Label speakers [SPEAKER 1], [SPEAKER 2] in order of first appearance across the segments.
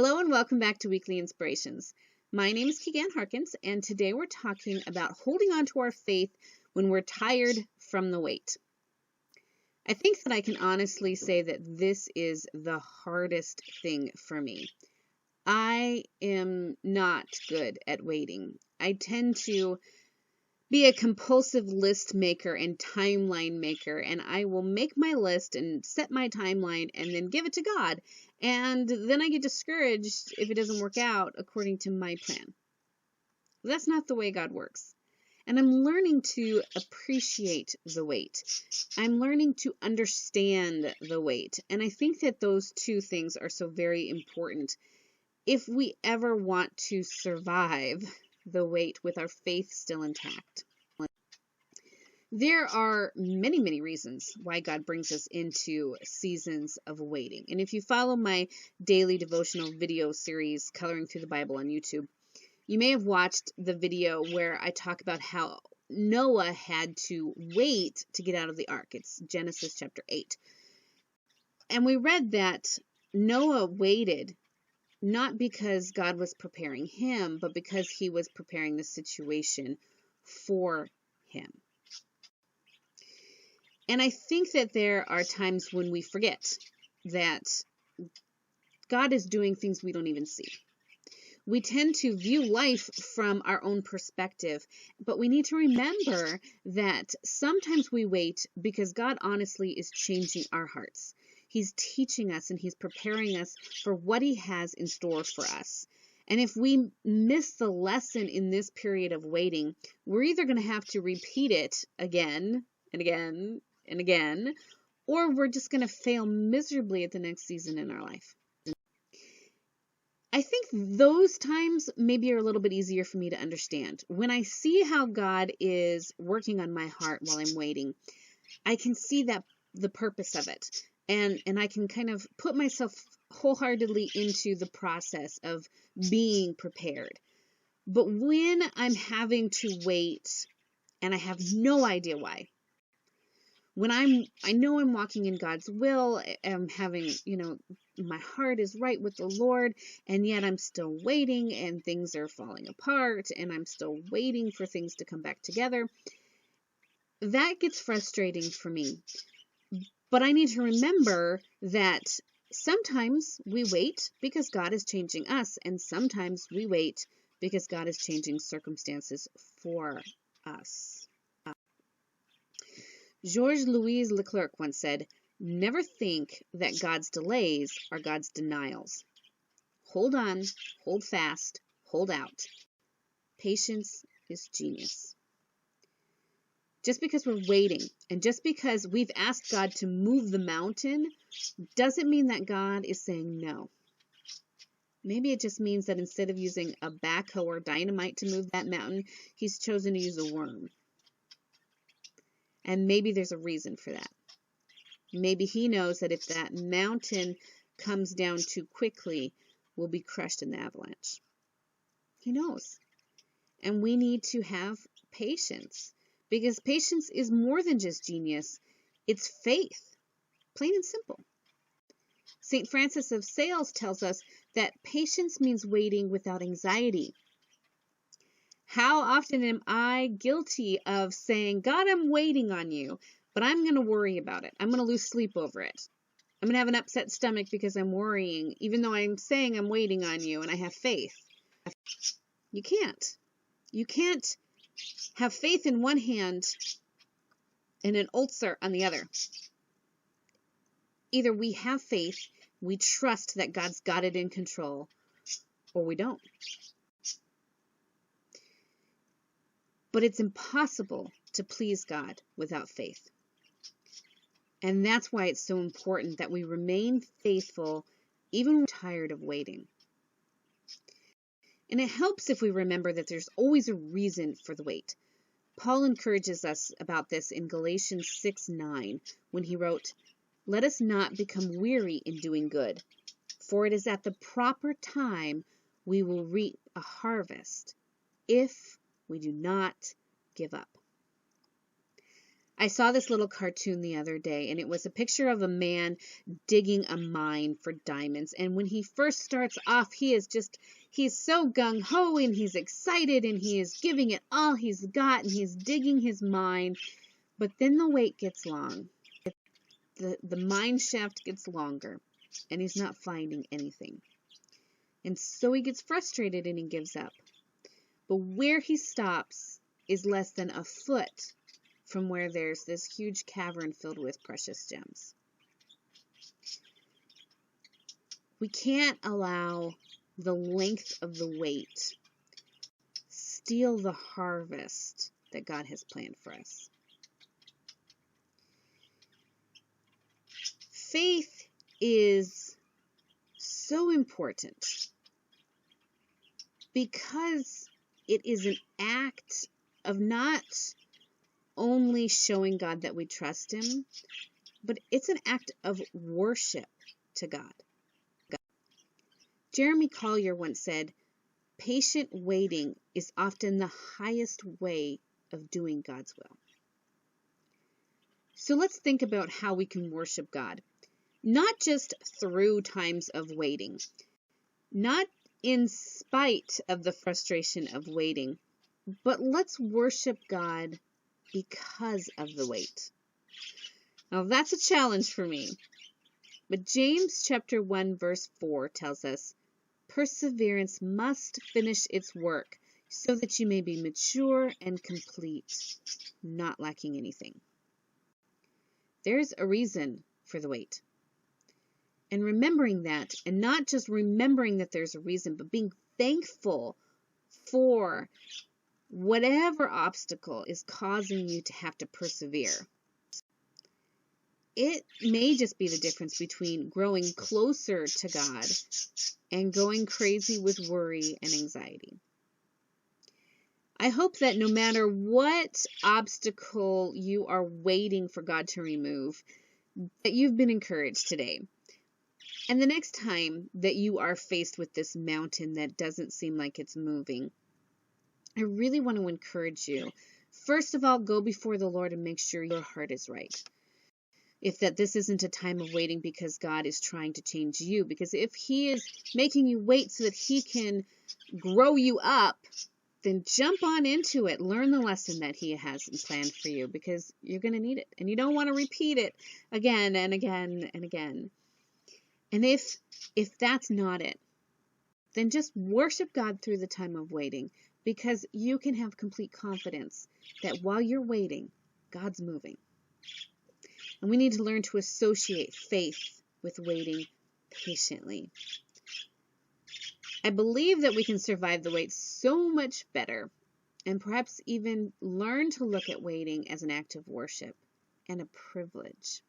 [SPEAKER 1] Hello and welcome back to Weekly Inspirations. My name is Keegan Harkins, and today we're talking about holding on to our faith when we're tired from the wait. I think that I can honestly say that this is the hardest thing for me. I am not good at waiting. I tend to be a compulsive list maker and timeline maker, and I will make my list and set my timeline and then give it to God. And then I get discouraged if it doesn't work out according to my plan. That's not the way God works. And I'm learning to appreciate the wait. I'm learning to understand the wait. And I think that those two things are so very important if we ever want to survive the wait with our faith still intact. There are many, many reasons why God brings us into seasons of waiting. And if you follow my daily devotional video series, Coloring Through the Bible on YouTube, you may have watched the video where I talk about how Noah had to wait to get out of the ark. It's Genesis chapter 8. And we read that Noah waited not because God was preparing him, but because he was preparing the situation for him. And I think that there are times when we forget that God is doing things we don't even see. We tend to view life from our own perspective, but we need to remember that sometimes we wait because God honestly is changing our hearts. He's teaching us and He's preparing us for what He has in store for us. And if we miss the lesson in this period of waiting, we're either going to have to repeat it again and again and again, or we're just going to fail miserably at the next season in our life. I think those times maybe are a little bit easier for me to understand. When I see how God is working on my heart while I'm waiting, I can see that the purpose of it. And I can kind of put myself wholeheartedly into the process of being prepared. But when I'm having to wait and I have no idea why, when I know I'm walking in God's will, I'm having, my heart is right with the Lord, and yet I'm still waiting and things are falling apart and I'm still waiting for things to come back together. That gets frustrating for me. But I need to remember that sometimes we wait because God is changing us, and sometimes we wait because God is changing circumstances for us. Georges Louis Leclerc once said, "Never think that God's delays are God's denials. Hold on, hold fast, hold out. Patience is genius." Just because we're waiting and just because we've asked God to move the mountain doesn't mean that God is saying no. Maybe it just means that instead of using a backhoe or dynamite to move that mountain, He's chosen to use a worm. And maybe there's a reason for that. Maybe He knows that if that mountain comes down too quickly, we'll be crushed in the avalanche. He knows. And we need to have patience, because patience is more than just genius. It's faith, plain and simple. St. Francis of Sales tells us that patience means waiting without anxiety. How often am I guilty of saying, God, I'm waiting on you, but I'm going to worry about it. I'm going to lose sleep over it. I'm going to have an upset stomach because I'm worrying, even though I'm saying I'm waiting on you and I have faith. You can't. You can't have faith in one hand and an ulcer on the other. Either we have faith, we trust that God's got it in control, or we don't. But it's impossible to please God without faith. And that's why it's so important that we remain faithful even when we're tired of waiting. And it helps if we remember that there's always a reason for the wait. Paul encourages us about this in Galatians 6:9 when he wrote, "Let us not become weary in doing good, for it is at the proper time we will reap a harvest if we do not give up." I saw this little cartoon the other day, and it was a picture of a man digging a mine for diamonds. And when he first starts off, he's so gung-ho, and he's excited, and he is giving it all he's got, and he's digging his mine. But then the wait gets long. The mine shaft gets longer, and he's not finding anything. And so he gets frustrated and he gives up. But where he stops is less than a foot from where there's this huge cavern filled with precious gems. We can't allow the length of the wait steal the harvest that God has planned for us. Faith is so important because it is an act of not only showing God that we trust Him, but it's an act of worship to God. Jeremy Collier once said, "Patient waiting is often the highest way of doing God's will." So let's think about how we can worship God. Not just through times of waiting, not in spite of the frustration of waiting, but let's worship God because of the wait. Now that's a challenge for me. But James chapter 1 verse 4 tells us, "Perseverance must finish its work so that you may be mature and complete, not lacking anything." There's a reason for the wait. And remembering that, and not just remembering that there's a reason, but being thankful for whatever obstacle is causing you to have to persevere. It may just be the difference between growing closer to God and going crazy with worry and anxiety. I hope that no matter what obstacle you are waiting for God to remove, that you've been encouraged today. And the next time that you are faced with this mountain that doesn't seem like it's moving, I really want to encourage you. First of all, go before the Lord and make sure your heart is right. If that this isn't a time of waiting because God is trying to change you, because if He is making you wait so that He can grow you up, then jump on into it. Learn the lesson that He has planned for you, because you're going to need it. And you don't want to repeat it again and again and again. And if that's not it, then just worship God through the time of waiting, because you can have complete confidence that while you're waiting, God's moving. And we need to learn to associate faith with waiting patiently. I believe that we can survive the wait so much better, and perhaps even learn to look at waiting as an act of worship and a privilege.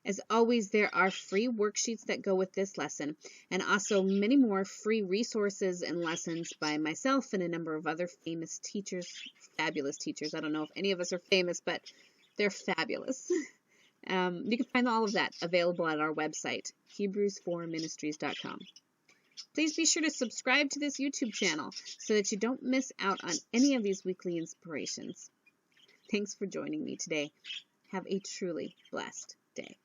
[SPEAKER 1] As always, there are free worksheets that go with this lesson, and also many more free resources and lessons by myself and a number of other famous teachers, fabulous teachers. I don't know if any of us are famous, but they're fabulous. You can find all of that available at our website, Hebrews4ministries.com. Please be sure to subscribe to this YouTube channel so that you don't miss out on any of these weekly inspirations. Thanks for joining me today. Have a truly blessed day.